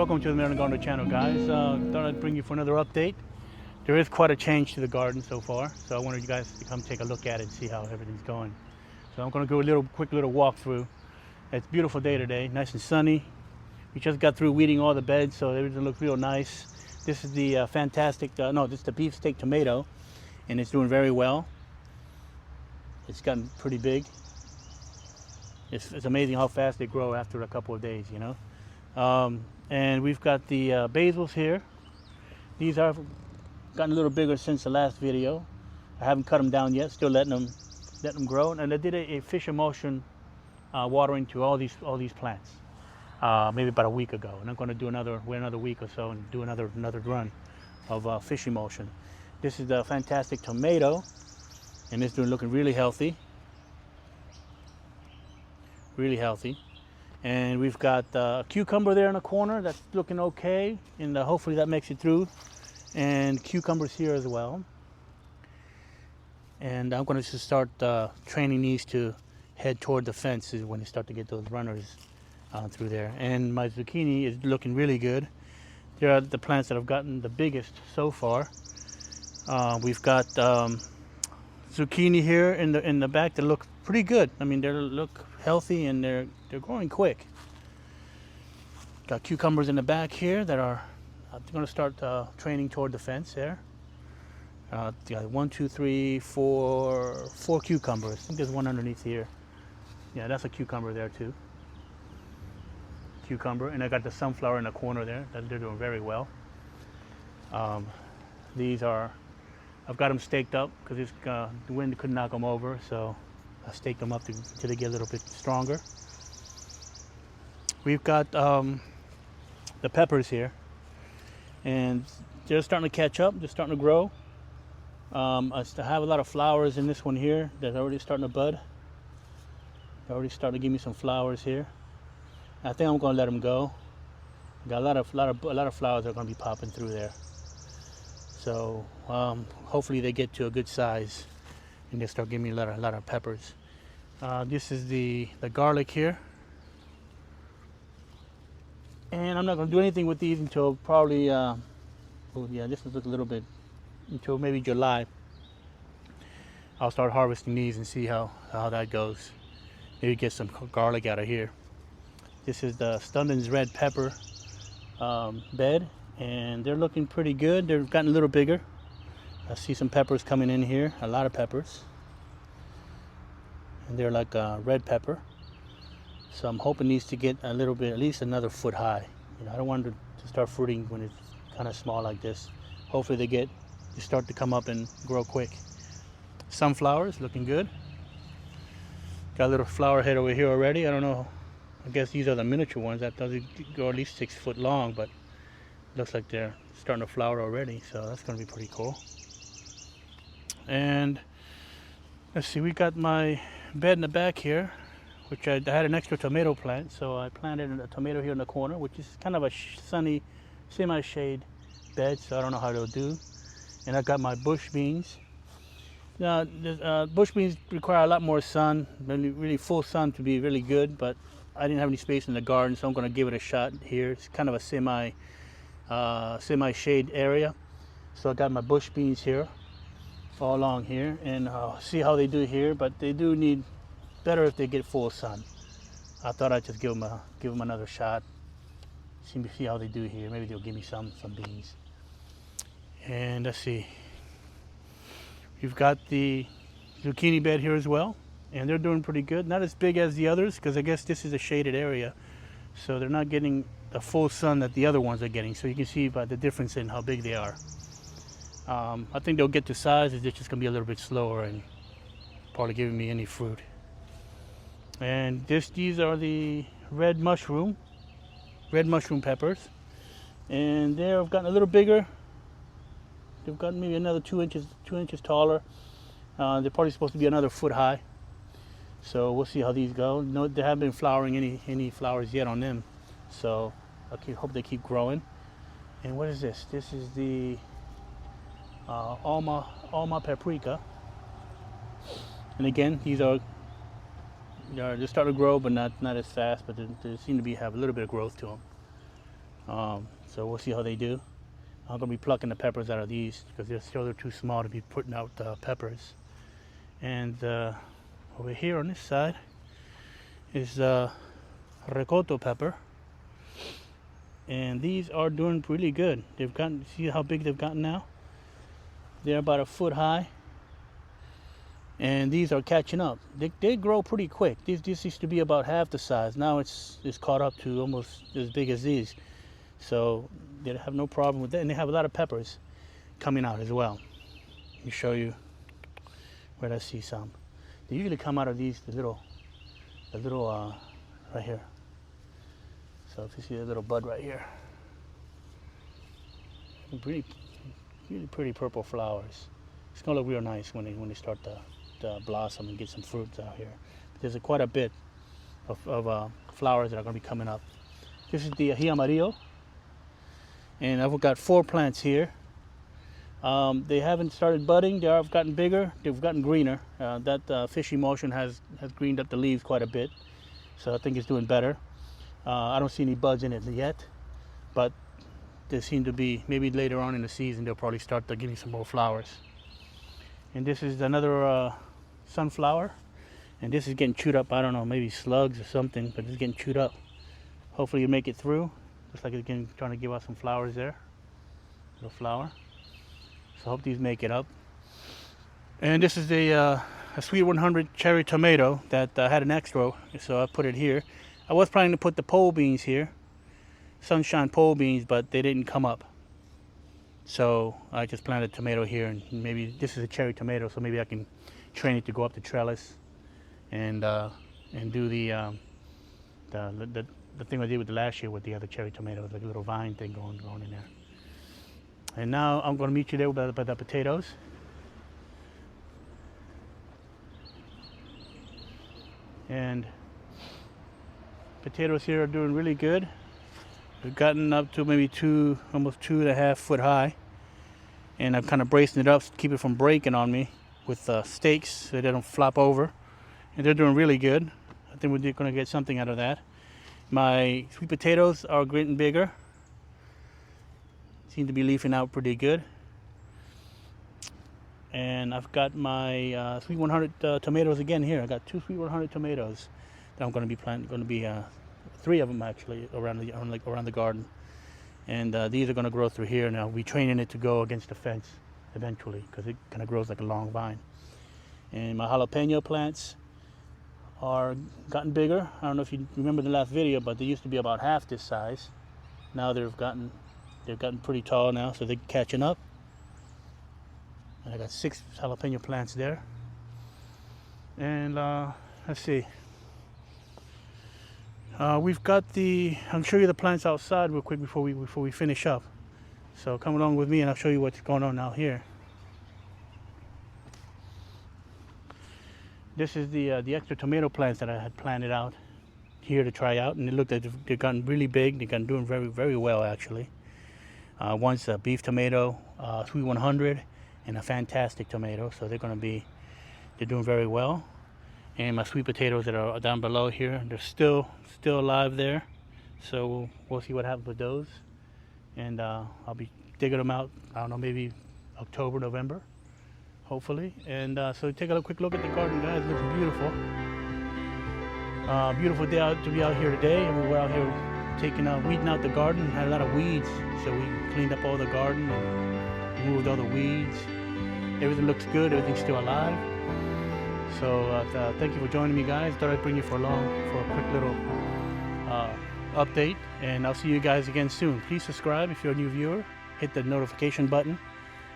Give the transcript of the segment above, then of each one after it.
Welcome to the Maryland Gardener channel, guys. Thought I'd bring you for another update. There is quite a change to the garden so far, so I wanted you guys to come take a look at it and see how everything's going. So I'm going to do a quick little walkthrough. It's a beautiful day today, nice and sunny. We just got through weeding all the beds, so everything looks real nice. This is the this is the beefsteak tomato, and it's doing very well. It's gotten pretty big. It's amazing how fast they grow after a couple of days, you know. And we've got the basils here. These are gotten a little bigger since the last video. I haven't cut them down yet, still letting them grow. And I did a fish emulsion watering to all these plants maybe about a week ago. And I'm going to do wait another week or so and do another run of fish emulsion. This is the fantastic tomato, and it's looking really healthy. Really healthy. And we've got a cucumber there in the corner that's looking okay, and hopefully that makes it through. And cucumbers here as well. And I'm going to just start training these to head toward the fences when they start to get those runners through there. And my zucchini is looking really good. They are the plants that have gotten the biggest so far. We've got zucchini here in the back that look pretty good. I mean, they look healthy and they're growing quick. Got cucumbers in the back here that are going to start training toward the fence there. Got 1, 2, 3, 4 cucumbers. I think there's one underneath here. Yeah, that's a cucumber there too. Cucumber, and I got the sunflower in the corner there. They're doing very well. I've got them staked up because the wind couldn't knock them over, so I staked them up until they get a little bit stronger. We've got the peppers here, and they're starting to catch up. They're starting to grow. I have a lot of flowers in this one here that's already starting to bud. They're already starting to give me some flowers here. I think I'm going to let them go. Got a lot of flowers that are going to be popping through there. So hopefully they get to a good size and they start giving me a lot of peppers. This is the garlic here. And I'm not going to do anything with these until probably, this will look a little bit, until maybe July. I'll start harvesting these and see how that goes. Maybe get some garlic out of here. This is the Stunden's red pepper bed, and they're looking pretty good. They've gotten a little bigger. I see some peppers coming in here, a lot of peppers. And they're like red pepper. So I'm hoping these to get a little bit, at least another foot high. You know, I don't want them to start fruiting when it's kind of small like this. Hopefully they start to come up and grow quick. Sunflowers looking good. Got a little flower head over here already. I don't know. I guess these are the miniature ones. That doesn't go at least 6 foot long, but looks like they're starting to flower already. So that's going to be pretty cool. And let's see, we got my bed in the back here, which I had an extra tomato plant, so I planted a tomato here in the corner, which is kind of a sunny, semi-shade bed, so I don't know how they'll do. And I got my bush beans. Now, bush beans require a lot more sun, really full sun to be really good, but I didn't have any space in the garden, so I'm going to give it a shot here. It's kind of a semi-shade area. So I got my bush beans here, all along here, and see how they do here, but they do need better if they get full sun. I thought I'd just give them another shot, see how they do here. Maybe they'll give me some beans. And let's see, we've got the zucchini bed here as well, and they're doing pretty good. Not as big as the others because I guess this is a shaded area, so they're not getting the full sun that the other ones are getting. So you can see by the difference in how big they are. I think they'll get to size. It's just going to be a little bit slower and probably giving me any fruit. And these are the red mushroom peppers, and they've gotten a little bigger. They've gotten maybe another 2 inches taller. They're probably supposed to be another foot high. So we'll see how these go. No, they haven't been flowering any flowers yet on them. So I hope they keep growing. And what is this? This is the Alma paprika. And again, these are they're starting to grow, but not as fast. But they seem to have a little bit of growth to them. So we'll see how they do. I'm gonna be plucking the peppers out of these because they're too small to be putting out peppers. And over here on this side is ricotta pepper, and these are doing really good. They've gotten, see how big they've gotten now? They're about a foot high, and these are catching up. They grow pretty quick. This used to be about half the size. Now it's caught up to almost as big as these. So they have no problem with that, and they have a lot of peppers coming out as well. Let me show you where I see some. They usually come out of these, the little right here. So if you see the little bud right here, really pretty purple flowers. It's gonna look real nice when they start to blossom and get some fruits out here. There's quite a bit of flowers that are gonna be coming up. This is the ají amarillo, and I've got 4 plants here. They haven't started budding. They have gotten bigger. They've gotten greener. That fish emulsion has greened up the leaves quite a bit, so I think it's doing better. I don't see any buds in it yet, but they seem to be, maybe later on in the season they'll probably start to give me some more flowers. And this is another sunflower, and this is getting chewed up. I don't know, maybe slugs or something, but it's getting chewed up. Hopefully you make it through. Looks like it's getting, trying to give out some flowers there. Little flower. So I hope these make it up. And this is a Sweet 100 cherry tomato that had an extra, so I put it here. I was planning to put the pole beans here, sunshine pole beans, but they didn't come up. So I just planted a tomato here, and maybe this is a cherry tomato, so maybe I can train it to go up the trellis and do the thing I did with the last year with the other cherry tomatoes, like a little vine thing going in there. And now I'm going to meet you there by the potatoes. And potatoes here are doing really good. They've gotten up to maybe almost 2.5 foot high. And I'm kind of bracing it up to keep it from breaking on me with stakes so they don't flop over. And they're doing really good. I think we're going to get something out of that. My sweet potatoes are getting bigger. Seem to be leafing out pretty good. And I've got my Sweet 100 tomatoes again here. I got 2 Sweet 100 tomatoes that I'm going to be planting. Going to be 3 of them actually around the garden. And these are going to grow through here. Now we're training it to go against the fence eventually because it kind of grows like a long vine. And my jalapeno plants are gotten bigger. I don't know if you remember the last video, but they used to be about half this size. Now they've gotten pretty tall now, so they're catching up. And I got 6 jalapeno plants there. And let's see. We've got I'll show you the plants outside real quick before we finish up. So come along with me and I'll show you what's going on out here. This is the extra tomato plants that I had planted out here to try out, and it looked like they've gotten really big. They've gotten doing very, very well actually. One's a beef tomato, Sweet 100, and a fantastic tomato. So they're doing very well. And my sweet potatoes that are down below here, they're still alive there. So we'll see what happens with those. And I'll be digging them out, I don't know, maybe October, November, hopefully. And so take a quick look at the garden, guys. It looks beautiful. Beautiful day to be out here today. And we're out here weeding out the garden. Had a lot of weeds, so we cleaned up all the garden and removed all the weeds. Everything looks good. Everything's still alive. So thank you for joining me, guys. Thought I'd bring you for a quick little update, and I'll see you guys again soon. Please subscribe if you're a new viewer. Hit the notification button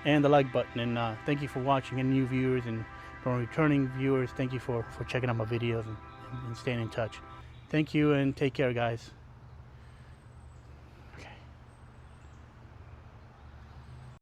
and the like button. And thank you for watching. And new viewers and for returning viewers, thank you for checking out my videos and staying in touch. Thank you, and take care, guys.